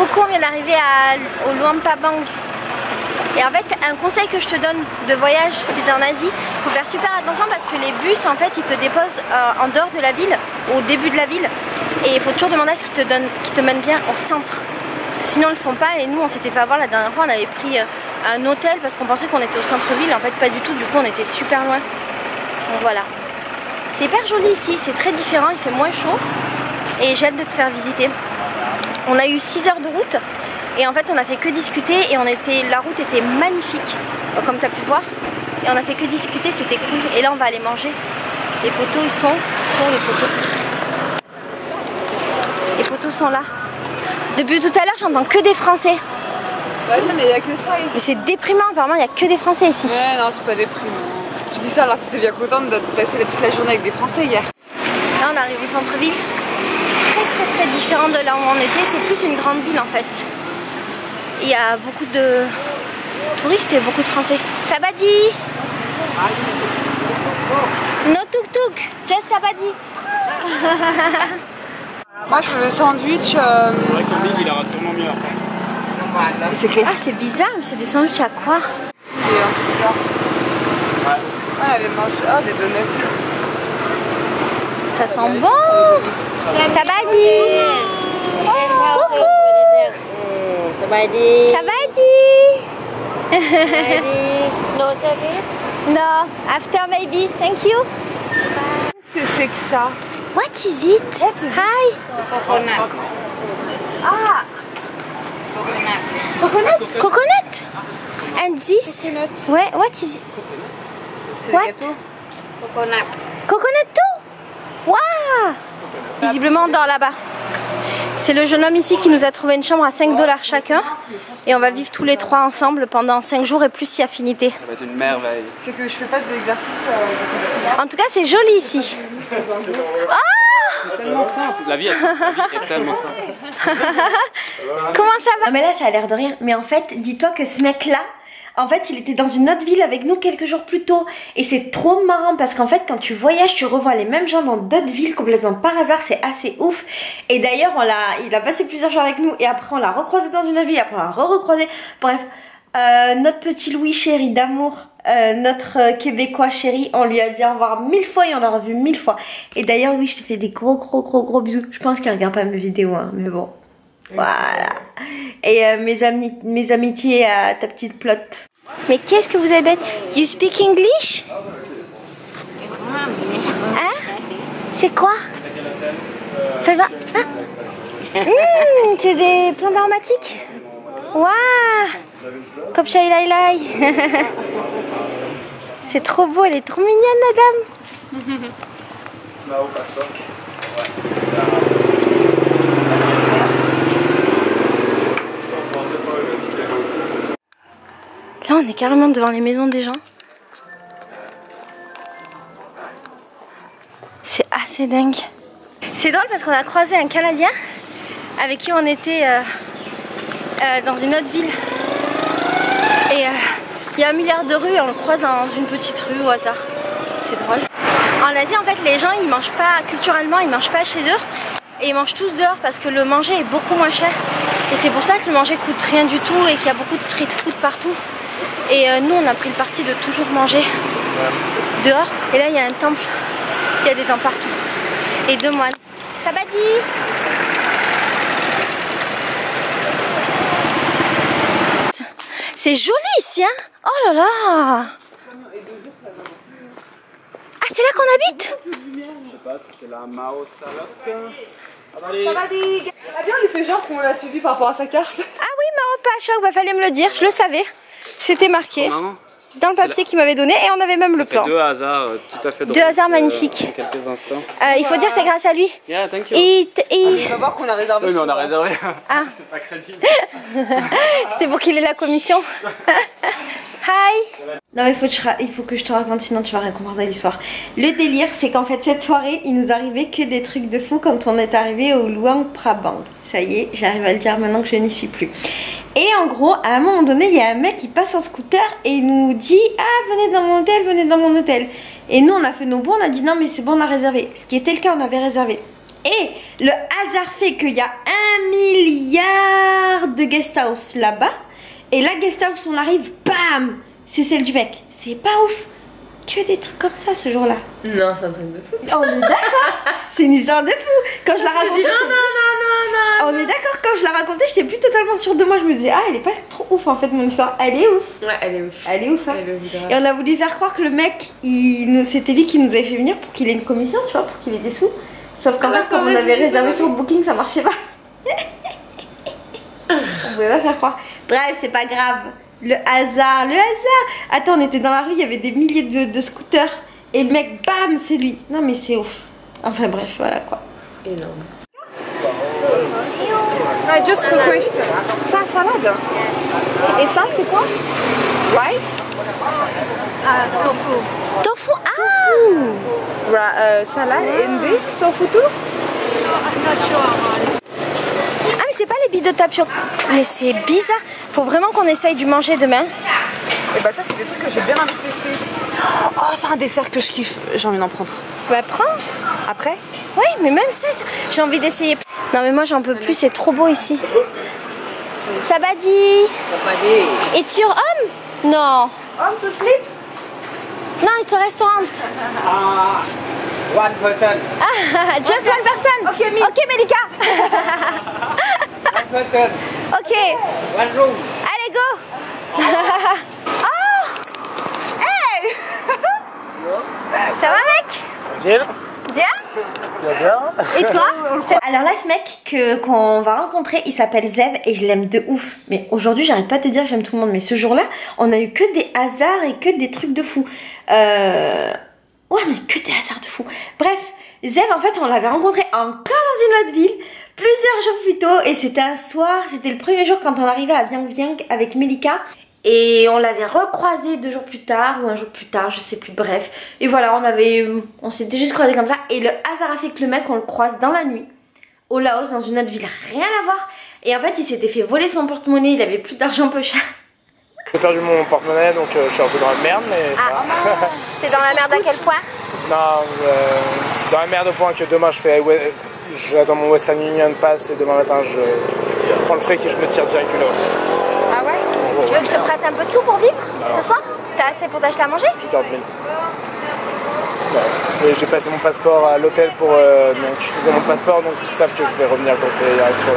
Coucou, on vient d'arriver au Luang Prabang. Et en fait, un conseil que je te donne de voyage, c'est en Asie, il faut faire super attention parce que les bus, en fait, ils te déposent en dehors de la ville, au début de la ville. Et il faut toujours demander à ce qu'ils te mènent bien au centre. Parce que sinon, ils le font pas. Et nous, on s'était fait avoir la dernière fois, on avait pris un hôtel parce qu'on pensait qu'on était au centre-ville. En fait, pas du tout. Du coup, on était super loin. Donc voilà. C'est hyper joli ici, c'est très différent, il fait moins chaud. Et j'ai hâte de te faire visiter. On a eu 6 heures de route. Et en fait on a fait que discuter et la route était magnifique, comme tu as pu voir. Et on a fait que discuter, c'était cool. Et là on va aller manger. Les poteaux ils sont les poteaux. Les poteaux sont là. Depuis tout à l'heure j'entends que des Français. Ouais non mais il n'y a que ça ici. Mais c'est déprimant, apparemment il n'y a que des Français ici. Ouais non c'est pas déprimant. Tu dis ça alors que tu étais bien contente de passer toute la journée avec des Français hier. Là on arrive au centre-ville. Très différent de là où on était, c'est plus une grande ville en fait. Il y a beaucoup de touristes et beaucoup de Français. Sabadi! No tuk-tuk, just Sabadi! Moi je veux le sandwich. C'est vrai que le big il ira sûrement mieux après. C'est clair. Ah c'est bizarre, mais c'est des sandwichs à quoi? Ah elle mange des donuts. Ça sent bon! Sabadi! Oh, coucou! Sabadi. Sabadi! No service? No, after maybe, thank you. Qu'est-ce que c'est que ça? What is it? Hi! Coconut. Ah! Coconut. Coconut? And this? Coconut. Ouais, what is it? C'est What? le gâteau? Coconut. Coconut too? Waouh! Visiblement on dort là-bas. C'est le jeune homme ici qui nous a trouvé une chambre à 5 $ chacun. Et on va vivre tous les 3 ensemble pendant 5 jours et plus si affinité. Ça va être une merveille. C'est que je fais pas d'exercice. En tout cas c'est joli ici. Ah! C'est tellement simple. La vie est tellement simple. Comment ça va? Non mais là ça a l'air de rien. Mais en fait dis-toi que ce mec là, en fait il était dans une autre ville avec nous quelques jours plus tôt. Et c'est trop marrant parce qu'en fait quand tu voyages tu revois les mêmes gens dans d'autres villes complètement par hasard. C'est assez ouf. Et d'ailleurs il a passé plusieurs jours avec nous. Et après on l'a recroisé dans une autre ville. Et après on l'a recroisé. Bref, notre petit Louis chéri d'amour, notre Québécois chéri, on lui a dit au revoir 1000 fois et on l'a revu 1000 fois. Et d'ailleurs Louis je te fais des gros bisous. Je pense qu'il regarde pas mes vidéos hein, mais bon. Voilà. Et mes amitiés à ta petite plot. Mais qu'est-ce que vous avez bête? You speak English? Hein? C'est quoi? Ça va? Hein? C'est des plantes aromatiques? Waouh! Comme Shailai. C'est trop beau, elle est trop mignonne la dame. Là on est carrément devant les maisons des gens. C'est assez dingue. C'est drôle parce qu'on a croisé un Canadien avec qui on était dans une autre ville. Et il y a 1 milliard de rues et on le croise dans une petite rue au hasard. C'est drôle. En Asie en fait les gens ils mangent pas, culturellement ils mangent pas chez eux. Et ils mangent tous dehors parce que le manger est beaucoup moins cher. Et c'est pour ça que le manger coûte rien du tout et qu'il y a beaucoup de street food partout. Et nous on a pris le parti de toujours manger dehors. Et là il y a un temple, il y a des temples partout. Et 2 moines. Sabadi! C'est joli ici hein. Oh là là! Ah c'est là qu'on habite? Je sais pas si c'est la Mao Salak. Sabadi! Ah bien on lui fait genre qu'on l'a suivi par rapport à sa carte. Ah oui Mao Pachok, bah fallait me le dire, je le savais. C'était marqué dans le papier qu'il m'avait donné et on avait même le plan. 2 hasards tout à fait drôles. 2 hasards magnifiques. En quelques instants. Il faut dire que c'est grâce à lui. Yeah, thank you. Il va voir qu'on a réservé. Oui mais on a réservé. Ah. C'est pas crédible. C'était pour qu'il ait la commission. Hi. Non mais il faut que je te raconte sinon tu vas comprendre l'histoire. Le délire c'est qu'en fait cette soirée il nous arrivait que des trucs de fou quand on est arrivé au Luang Prabang. Ça y est j'arrive à le dire maintenant que je n'y suis plus. Et en gros à un moment donné il y a un mec qui passe en scooter et il nous dit ah venez dans mon hôtel, venez dans mon hôtel. Et nous on a fait nos bons, on a dit non mais c'est bon on a réservé. Ce qui était le cas on avait réservé. Et le hasard fait qu'il y a 1 milliard de guest house là-bas. Et la guest house, on arrive, bam, c'est celle du mec. C'est pas ouf. Que des trucs comme ça ce jour-là. Non, c'est un truc de fou. On est d'accord. C'est une histoire de fou. Quand je la racontais, on est d'accord, quand je la racontais, j'étais plus totalement sûre de moi. Je me disais, ah, elle est pas trop ouf en fait, mon histoire. Elle est ouf. Ouais, elle est ouf. Elle est ouf, hein. Elle est ouf. Et on a voulu faire croire que le mec, c'était lui qui nous avait fait venir pour qu'il ait une commission, tu vois, pour qu'il ait des sous. Sauf qu'en fait, comme on avait réservé sur le booking, ça marchait pas. On pouvait pas faire croire. Bref, c'est pas grave. Le hasard, le hasard. Attends, on était dans la rue, il y avait des milliers de scooters. Et le mec, bam, c'est lui. Non mais c'est ouf. Enfin bref, voilà quoi. Énorme. No, just a question. Ça, salade. Et ça, c'est quoi? Rice? Tofu. Tofu, ah. Salade and this tofu too? Ah mais c'est pas les billes de tapioca. Mais c'est bizarre. Faut vraiment qu'on essaye du manger demain. Et bah ça, c'est des trucs que j'ai bien envie de tester. Oh, c'est un dessert que je kiffe. J'ai envie d'en prendre. Bah prends. Après? Oui, mais même ça, j'ai envie d'essayer. Non mais moi j'en peux plus, c'est trop beau ici. Sabadi. It's your home? Non. Home to sleep? Non, it's a restaurant. One person. Ah, just one person. Ok, Melika. One person. Ok. One room. Allez, go. Oh. Hey. Ça va, mec? Bien. Bien? Bien. Et toi? Alors là, ce mec qu'on va rencontrer, il s'appelle Zev et je l'aime de ouf. Mais aujourd'hui, j'arrête pas de te dire que j'aime tout le monde. Mais ce jour-là, on a eu que des hasards et que des trucs de fou. Ouais, on a eu que des hasards de fou. Bref, Zev, en fait, on l'avait rencontré encore dans une autre ville, plusieurs jours plus tôt. Et c'était un soir, c'était le premier jour quand on arrivait à Vieng Vieng avec Melika. Et on l'avait recroisé 2 jours plus tard ou un jour plus tard, je sais plus, bref. Et voilà, on s'était juste croisé comme ça. Et le hasard a fait que le mec, on le croise dans la nuit, au Laos, dans une autre ville, rien à voir. Et en fait, il s'était fait voler son porte-monnaie, il avait plus d'argent poche. J'ai perdu mon porte-monnaie, donc je suis un peu dans la merde, mais ça va. T'es dans la merde à quel point? Non, dans la merde au point que demain j'attends mon Western Union Pass et demain matin je prends le fric et je me tire direct du Laos. Ah ouais? Tu veux que je te prête un peu de sous pour vivre ce soir? T'as assez pour t'acheter à manger? 40 000. Ouais. Et j'ai passé mon passeport à l'hôtel pour. Donc ils ont mon passeport, donc ils savent que je vais revenir quand il arrive pour.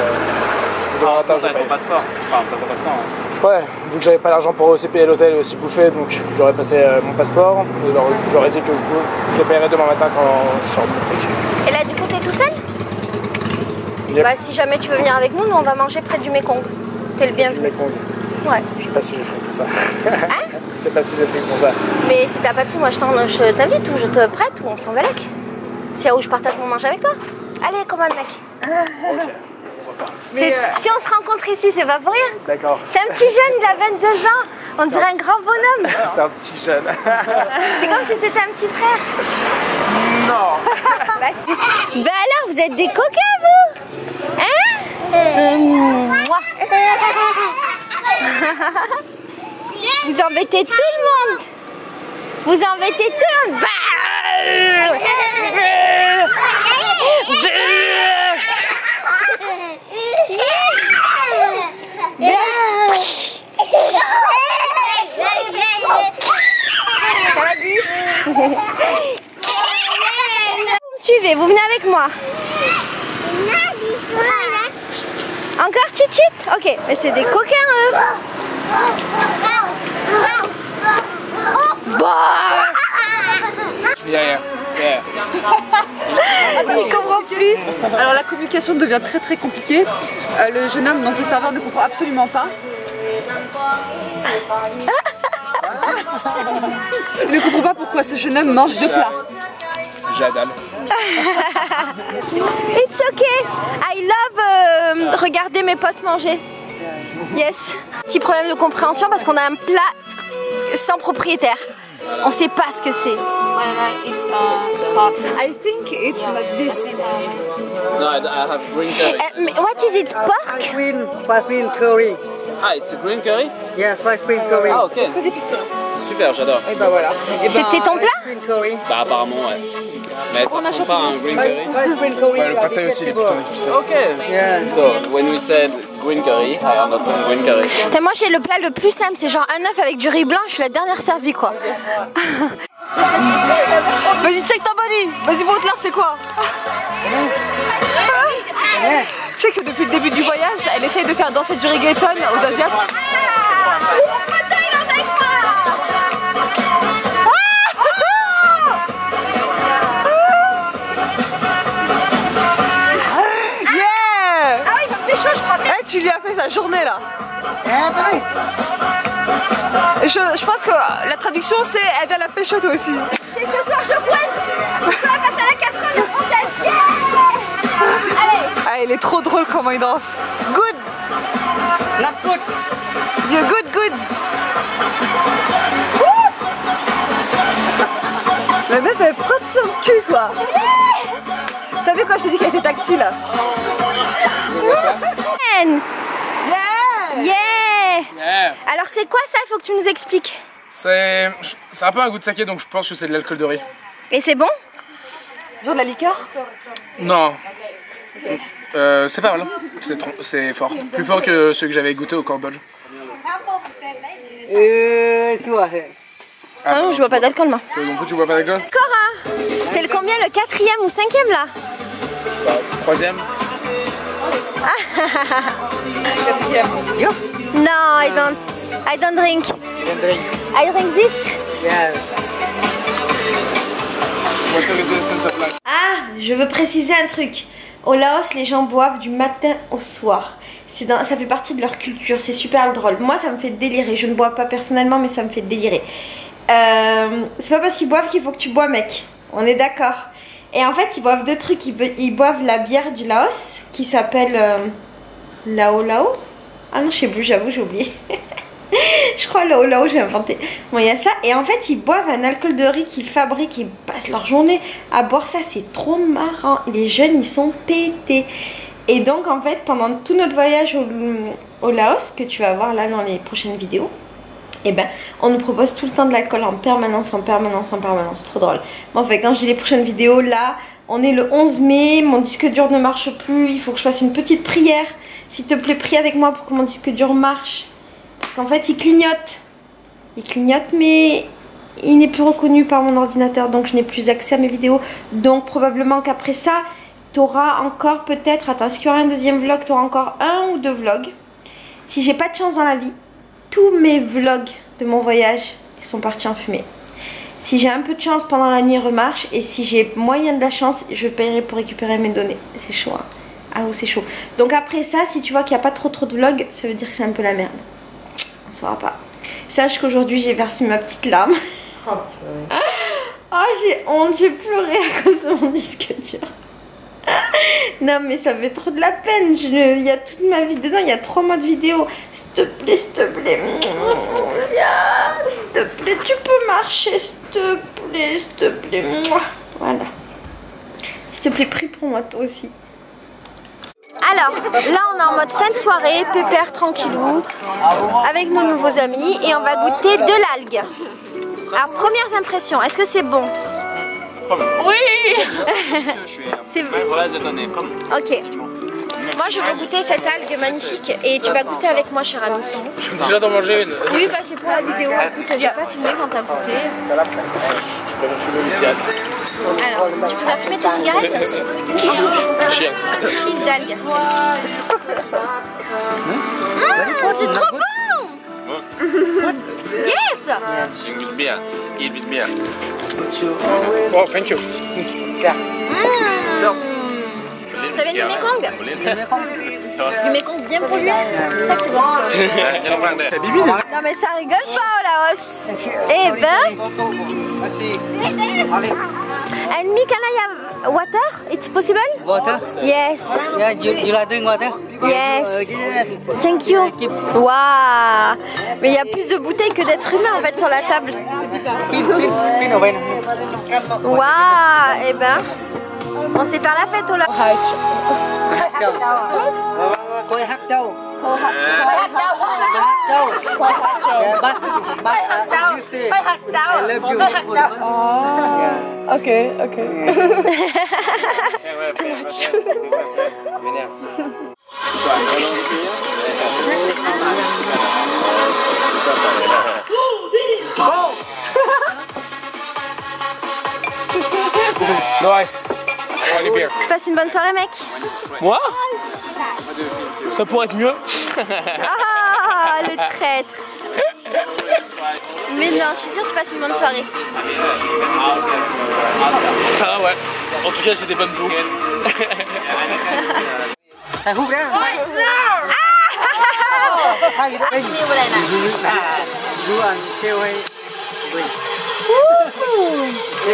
Demain matin, je T'as ton passeport. Enfin, t'as ton passeport. Hein. Ouais, vu que j'avais pas l'argent pour aussi payer l'hôtel et aussi bouffer, donc j'aurais passé mon passeport. Et j'aurais dit que je paierai demain matin quand je sors de mon fric. Et là, du coup, t'es tout seul? Yep. Bah, si jamais tu veux venir avec nous, on va manger près du Mekong. T'es le bienvenu. Mekong. Ouais. Je sais pas si j'ai fait pour ça. Hein? Je sais pas si j'ai fait pour ça. Mais si t'as pas de sous, moi je t'invite ou je te prête ou on s'en va avec. Si où je partage mon manger avec toi. Allez, commande mec. Ok. Si on se rencontre ici, c'est pas pour rien. D'accord. C'est un petit jeune, il a 22 ans. On dirait un grand bonhomme. C'est un petit jeune. C'est comme si t'étais un petit frère. Non. Bah si. Bah alors, vous êtes des coquins, vous? Hein? Moi. Vous embêtez tout le monde. Vous embêtez tout le monde. Suivez, vous venez avec moi. Encore tchit-tchit? Ok, mais c'est des coquins eux. Yeah. Il comprend plus. Alors la communication devient très très compliquée. Le jeune homme, donc le serveur, ne comprend absolument pas. Il ne comprend pas pourquoi ce jeune homme mange 2 plats. J'adore. It's okay. I love regarder mes potes manger. Yes. Petit problème de compréhension parce qu'on a un plat sans propriétaire. On sait pas ce que c'est. I think it's like this. No, I have green curry. What is it? Pork? Five green curry. Ah, it's a green curry? Yes, five green curry. Ah, ok. Très épicé. Super, j'adore. Et bah voilà. C'était ton plat? Green curry. Bah, apparemment, ouais. Mais ça ressemble pas à un green curry. Ouais, le pad thai aussi, il est plutôt épicé. Ok. So, when we said green curry, I understand green curry. Et moi j'ai le plat le plus simple, c'est genre un œuf avec du riz blanc, je suis la dernière servie quoi. Vas-y, check ta body. Vas-y, montre-leur c'est quoi. Tu sais que depuis le début du voyage, elle essaye de faire danser du reggaeton aux Asiates. Yeah! Ah oui, il me fait chaud je crois. Hey, tu lui as fait sa journée là. Je pense que la traduction c'est elle vient la pécho toi aussi. C'est ce soir je coince. Ce soir face à la casserole de française. Yeah! Allez. Ah, il est trop drôle comment il danse. Good. Not good. You're good, good. La meuf elle frotte son cul quoi. T'as vu quand je t'ai dit qu'elle était tactile là? Yeah! Yeah. Alors c'est quoi ça? Il faut que tu nous expliques. C'est un peu un goût de saké, donc je pense que c'est de l'alcool de riz. Et c'est bon? Genre de la liqueur? Non. C'est pas mal, c'est fort. Plus fort que ceux que j'avais goûté au Cambodge. Ah non, je bois pas d'alcool moi. Donc tu bois pas d'alcool? Cora! C'est le combien? Le 4e ou 5e là? Je sais pas, 3e. No, I don't drink. I drink this. Ah, je veux préciser un truc. Au Laos, les gens boivent du matin au soir. Ça fait partie de leur culture, c'est super drôle. Moi, ça me fait délirer. Je ne bois pas personnellement, mais ça me fait délirer. C'est pas parce qu'ils boivent qu'il faut que tu bois, mec. On est d'accord. Et en fait, ils boivent deux trucs. Ils boivent la bière du Laos qui s'appelle Lao Lao. Ah non, je sais plus, j'avoue, j'ai oublié. Je crois Lao Lao, j'ai inventé. Bon, il y a ça. Et en fait, ils boivent un alcool de riz qu'ils fabriquent. Ils passent leur journée à boire ça. C'est trop marrant. Les jeunes, ils sont pétés. Et donc, en fait, pendant tout notre voyage au Laos, que tu vas voir là dans les prochaines vidéos, et ben, on nous propose tout le temps de l'alcool en permanence, en permanence, en permanence. Trop drôle. Bon, en fait, quand je dis les prochaines vidéos, là, on est le 11 mai. Mon disque dur ne marche plus. Il faut que je fasse une petite prière. S'il te plaît, prie avec moi pour que mon disque dur marche. Parce qu'en fait, il clignote. Il clignote, mais il n'est plus reconnu par mon ordinateur. Donc, je n'ai plus accès à mes vidéos. Donc, probablement qu'après ça, tu auras encore peut-être... Attends, est-ce qu'il y aura un deuxième vlog? Tu auras encore un ou deux vlogs. Si j'ai pas de chance dans la vie, tous mes vlogs de mon voyage sont partis en fumée. Si j'ai un peu de chance pendant la nuit, remarche. Et si j'ai moyen de la chance, je paierai pour récupérer mes données. C'est chaud, hein. Ah oui, c'est chaud. Donc après ça, si tu vois qu'il n'y a pas trop de vlogs, ça veut dire que c'est un peu la merde. On saura pas. Sache qu'aujourd'hui, j'ai versé ma petite larme. Oh, j'ai honte, j'ai pleuré à cause de mon disque dur. Non mais ça fait trop de la peine. Il y a toute ma vie dedans, il y a 3 mois de vidéo. S'il te plaît, s'il te plaît. S'il te plaît, tu peux marcher, s'il te plaît, s'il te plaît. Voilà. S'il te plaît, prie pour moi toi aussi. Alors, là on est en mode fin de soirée, pépère tranquillou, avec nos nouveaux amis et on va goûter de l'algue. Alors, premières impressions, est-ce que c'est bon? Oui. C'est bon. Ok. Moi je veux goûter cette algue magnifique et tu vas goûter avec moi, cher ami. J'ai déjà d'en manger une. Oui, bah c'est pour la vidéo. Écoute, j'ai pas filmé quand t'as goûté. Je préfère fumer les cigarettes. Alors, tu préfères fumer tes cigarettes? Cheers. Cheese d'algue. C'est trop bon. Yes. Drink with beer. Eat with beer. Oh, thank you. Ça vient du Mekong? Du Mekong bien pollué. C'est pour ça que c'est bon. Non mais ça rigole pas au Laos. Eh ben. And me, can I have water? It's possible? Water? Yes. Yeah, you like drink water? Yes. Yes. Thank you. Waouh. Mais il y a plus de bouteilles que d'êtres humains en fait sur la table. Waouh. Eh ben. On sait faire la fête au Laos. Khôi hát châu. Yeah, but you say I love you. Yeah. Ok, ok. Too much. Nice. Tu passes une bonne soirée, mec? Moi? Ça pourrait être mieux. Ah, le traître. Mais non, je suis sûre que tu passes une bonne soirée. Ça va, ouais. En tout cas, j'ai des bonnes boucles.ถ่ายรูปแล้วถ่ายวิดีโอนี่อะไรนะดูอันเที่ยวให้ดูไ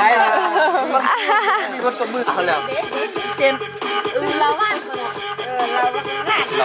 ด้แล้วมีรถตบมือเขาแล้ว เต็มเราว่าเรา